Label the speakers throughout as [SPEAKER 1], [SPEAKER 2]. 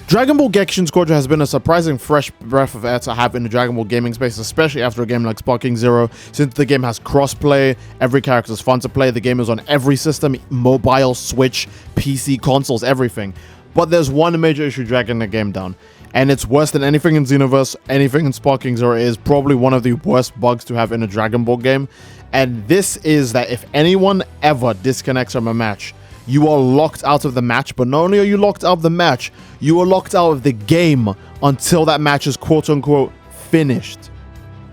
[SPEAKER 1] Dragon Ball Gekishin Squadra has been a surprising fresh breath of air to have in the Dragon Ball gaming space, especially after a game like Sparking Zero, since the game has crossplay, every character is fun to play, the game is on every system, mobile, Switch, PC, consoles, everything. But there's one major issue dragging the game down, and it's worse than anything in Xenoverse, anything in Sparking Zero. It is probably one of the worst bugs to have in a Dragon Ball game, and this is that if anyone ever disconnects from a match, you are locked out of the match. But not only are you locked out of the match, you are locked out of the game until that match is quote-unquote finished.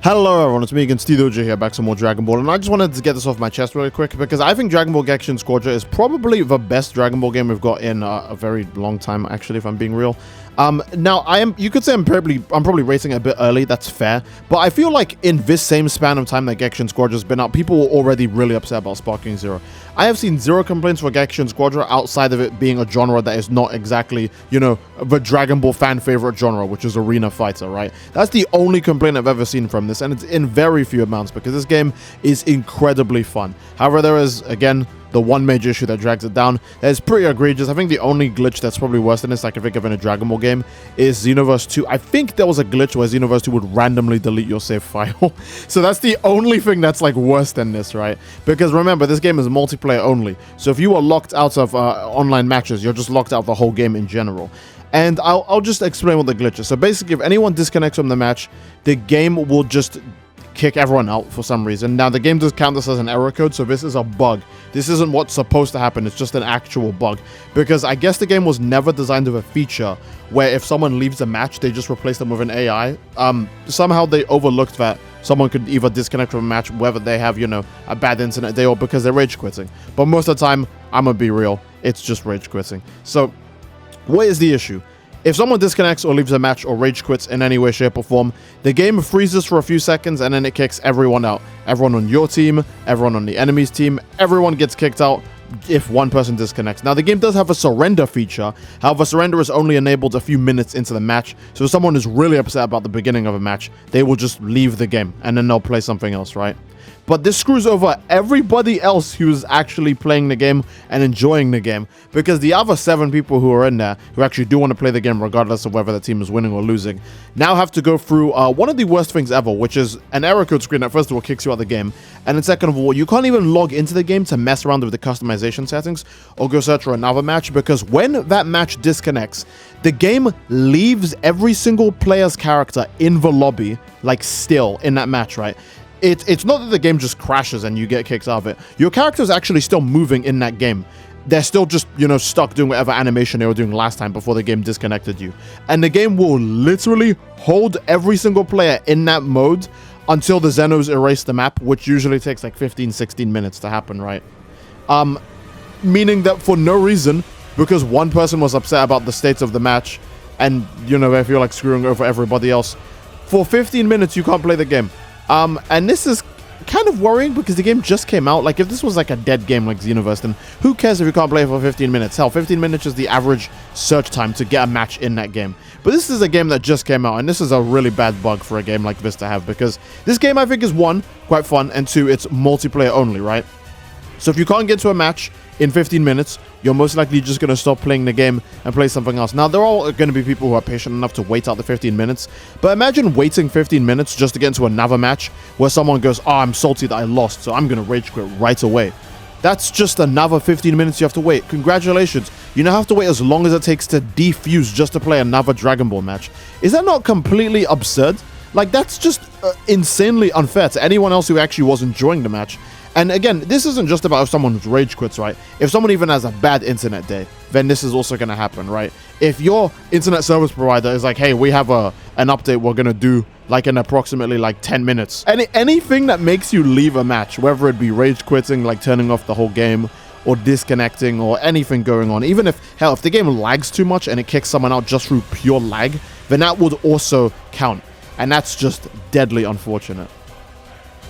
[SPEAKER 1] Hello everyone, it's me again, Steedoj here, back some more Dragon Ball, and I just wanted to get this off my chest really quick, because I think Dragon Ball Gekishin Squadra is probably the best Dragon Ball game we've got in a very long time, actually, if I'm being real. Now, you could say I'm probably racing it a bit early, that's fair, but I feel like in this same span of time that Gekishin Squadra has been out, people were already really upset about Sparking Zero. I have seen zero complaints for Gekishin Squadra outside of it being a genre that is not exactly, you know, the Dragon Ball fan favorite genre, which is arena fighter, right? That's the only complaint I've ever seen from this, and it's in very few amounts, because this game is incredibly fun. However, there is, again, the one major issue that drags it down. It's pretty egregious. I think the only glitch that's probably worse than this I can think of in a Dragon Ball game is Xenoverse 2. I think there was a glitch where Xenoverse 2 would randomly delete your save file. So that's the only thing that's like worse than this, right? Because remember, this game is multiplayer only. So if you are locked out of online matches, you're just locked out of the whole game in general. And I'll just explain what the glitch is. So basically, if anyone disconnects from the match, the game will just kick everyone out for some reason. Now, the game does count this as an error code, so this is a bug. This isn't what's supposed to happen, it's just an actual bug. Because I guess the game was never designed with a feature where if someone leaves a match, they just replace them with an AI. Somehow they overlooked that someone could either disconnect from a match, whether they have, you know, a bad internet day or because they're rage quitting. But most of the time, I'm gonna be real, it's just rage quitting. So, what is the issue? If someone disconnects or leaves a match or rage quits in any way, shape, or form, the game freezes for a few seconds and then it kicks everyone out. Everyone on your team, everyone on the enemy's team, everyone gets kicked out if one person disconnects. Now, the game does have a surrender feature. However, surrender is only enabled a few minutes into the match. So if someone is really upset about the beginning of a match, they will just leave the game and then they'll play something else, right? But this screws over everybody else who's actually playing the game and enjoying the game, because the other 7 people who are in there who actually do want to play the game regardless of whether the team is winning or losing now have to go through one of the worst things ever, which is an error code screen that first of all kicks you out of the game, and then second of all, you can't even log into the game to mess around with the customization settings or go search for another match, because when that match disconnects, the game leaves every single player's character in the lobby, like still in that match, right? It's not that the game just crashes and you get kicked out of it. Your character's actually still moving in that game. They're still just, you know, stuck doing whatever animation they were doing last time before the game disconnected you. And the game will literally hold every single player in that mode until the Xenos erase the map, which usually takes like 15-16 minutes to happen, right? Meaning that for no reason, because one person was upset about the state of the match and, you know, they feel like screwing over everybody else, for 15 minutes you can't play the game. And this is kind of worrying because the game just came out. Like, if this was like a dead game like Xenoverse, then who cares if you can't play for 15 minutes? Hell, 15 minutes is the average search time to get a match in that game. But this is a game that just came out, and this is a really bad bug for a game like this to have, because this game, I think, is 1, quite fun, and 2, it's multiplayer only, right? So if you can't get to a match in 15 minutes, you're most likely just going to stop playing the game and play something else. Now, there are going to be people who are patient enough to wait out the 15 minutes, but imagine waiting 15 minutes just to get into another match where someone goes, oh, I'm salty that I lost, so I'm going to rage quit right away. That's just another 15 minutes you have to wait. Congratulations. You now have to wait as long as it takes to defuse just to play another Dragon Ball match. Is that not completely absurd? Like, that's just insanely unfair to anyone else who actually was enjoying the match. And again, this isn't just about if someone rage quits, right? If someone even has a bad internet day, then this is also going to happen, right? If your internet service provider is like, hey, we have an update we're going to do like in approximately like 10 minutes. Anything that makes you leave a match, whether it be rage quitting, like turning off the whole game, or disconnecting, or anything going on, even if, hell, if the game lags too much and it kicks someone out just through pure lag, then that would also count. And that's just deadly unfortunate.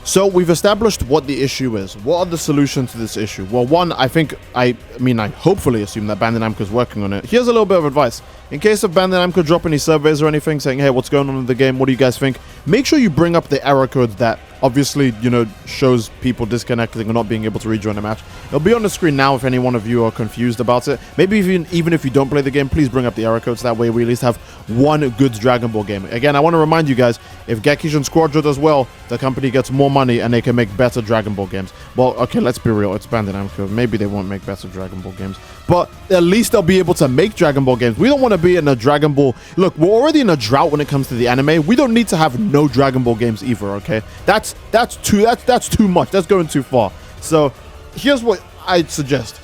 [SPEAKER 1] So we've established what the issue is. What are the solutions to this issue? Well, one, I hopefully assume that Bandai Namco is working on it. Here's a little bit of advice. In case of Bandai Namco drop any surveys or anything saying, hey, what's going on in the game? What do you guys think? Make sure you bring up the error codes that obviously, you know, shows people disconnecting or not being able to rejoin the match. It'll be on the screen now if any one of you are confused about it. Maybe even if you don't play the game, please bring up the error codes. That way we at least have one good Dragon Ball game. Again, I want to remind you guys, if Gekishin Squadra does well, the company gets more money and they can make better Dragon Ball games. Well, okay, let's be real. It's Bandai Namco. Maybe they won't make better Dragon Ball games, but at least they'll be able to make Dragon Ball games. We don't want to be in a Dragon Ball... Look, we're already in a drought when it comes to the anime. We don't need to have no Dragon Ball games either, okay? That's too much. That's going too far. So here's what I'd suggest.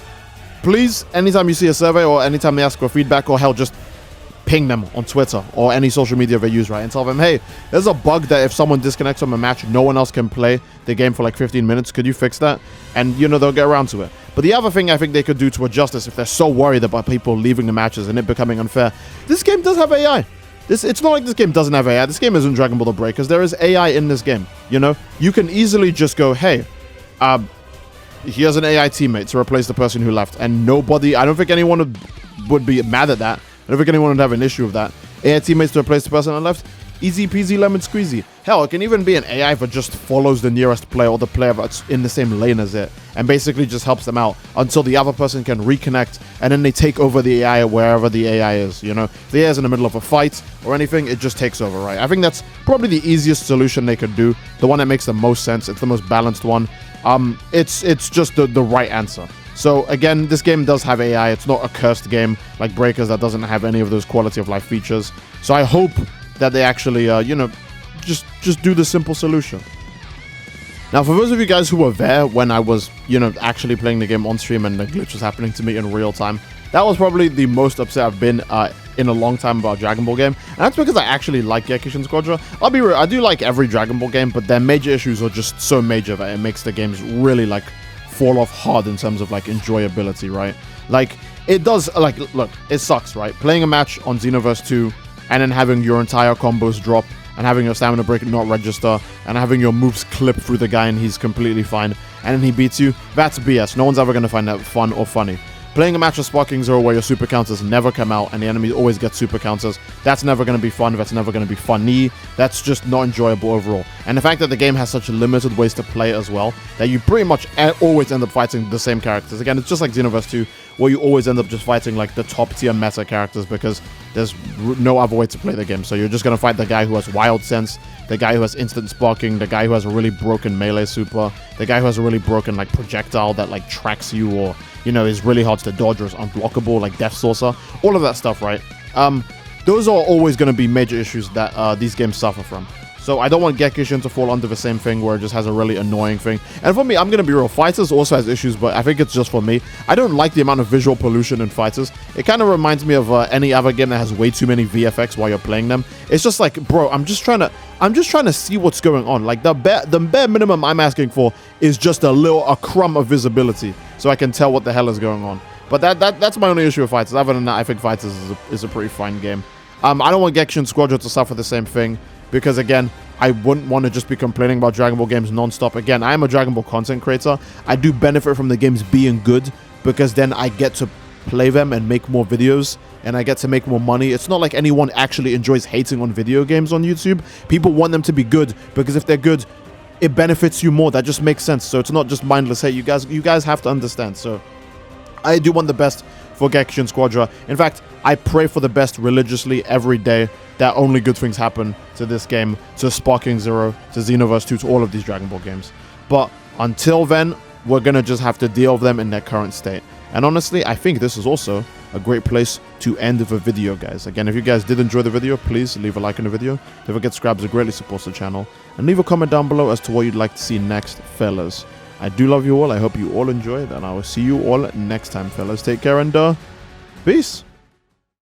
[SPEAKER 1] Please, anytime you see a survey or anytime they ask for feedback, or hell, just ping them on Twitter or any social media they use, right? And tell them, hey, there's a bug that if someone disconnects from a match, no one else can play the game for like 15 minutes. Could you fix that? And, you know, they'll get around to it. But the other thing I think they could do to adjust this, if they're so worried about people leaving the matches and it becoming unfair, this game does have AI. It's not like this game doesn't have AI. This game isn't Dragon Ball The Breakers. There is AI in this game, you know? You can easily just go, hey, here's an AI teammate to replace the person who left. And nobody, I don't think anyone would be mad at that. I don't think anyone would have an issue with that. AI teammates to replace the person on left. Easy peasy lemon squeezy. Hell, it can even be an AI that just follows the nearest player or the player that's in the same lane as it and basically just helps them out until the other person can reconnect, and then they take over the AI wherever the AI is, you know? If the AI is in the middle of a fight or anything, it just takes over, right? I think that's probably the easiest solution they could do, the one that makes the most sense. It's the most balanced one. It's just the right answer. So again, this game does have AI. It's not a cursed game like Breakers that doesn't have any of those quality of life features. So I hope that they actually, you know, just do the simple solution. Now, for those of you guys who were there when I was, you know, actually playing the game on stream and the glitch was happening to me in real time, that was probably the most upset I've been in a long time about a Dragon Ball game. And that's because I actually like Gekishin Squadra. I'll be real, I do like every Dragon Ball game, but their major issues are just so major that it makes the games really, like, fall off hard in terms of, like, enjoyability, right? Like, it does, like, look, it sucks, right? Playing a match on Xenoverse 2 and then having your entire combos drop and having your stamina break not register and having your moves clip through the guy and he's completely fine and then he beats you, that's BS. No one's ever going to find that fun or funny. Playing a match of Sparking Zero where your super counters never come out and the enemy always gets super counters, that's never going to be fun, that's never going to be funny, that's just not enjoyable overall. And the fact that the game has such limited ways to play as well, that you pretty much always end up fighting the same characters. Again, it's just like Xenoverse 2, where you always end up just fighting like the top tier meta characters because there's no other way to play the game. So you're just going to fight the guy who has Wild Sense, the guy who has instant sparking, the guy who has a really broken melee super, the guy who has a really broken like projectile that like tracks you or, you know, is really hard to dodge or is unblockable like Death Saucer, all of that stuff, right? Those are always going to be major issues that these games suffer from. So I don't want Gekishin to fall under the same thing where it just has a really annoying thing. And for me, I'm going to be real, Fighters also has issues, but I think it's just for me. I don't like the amount of visual pollution in Fighters. It kind of reminds me of any other game that has way too many VFX while you're playing them. It's just like, bro, I'm just trying to see what's going on. Like the bare minimum I'm asking for is just a crumb of visibility so I can tell what the hell is going on. But that's my only issue with Fighters. Other than that, I think Fighters is a pretty fine game. I don't want Gekishin Squadra to suffer the same thing. Because again, I wouldn't want to just be complaining about Dragon Ball games non-stop. Again, I am a Dragon Ball content creator. I do benefit from the games being good because then I get to play them and make more videos and I get to make more money. It's not like anyone actually enjoys hating on video games on YouTube. People want them to be good because if they're good, it benefits you more. That just makes sense. So it's not just mindless hate. You guys have to understand. So I do want the best for Gekishin Squadra. In fact, I pray for the best religiously every day that only good things happen to this game, to Sparking Zero, to Xenoverse 2, to all of these Dragon Ball games. But until then, we're going to just have to deal with them in their current state. And honestly, I think this is also a great place to end the video, guys. Again, if you guys did enjoy the video, please leave a like on the video. Don't forget to subscribe, it greatly supports the channel. And leave a comment down below as to what you'd like to see next, fellas. I do love you all. I hope you all enjoyed, and I will see you all next time, fellas. Take care and peace.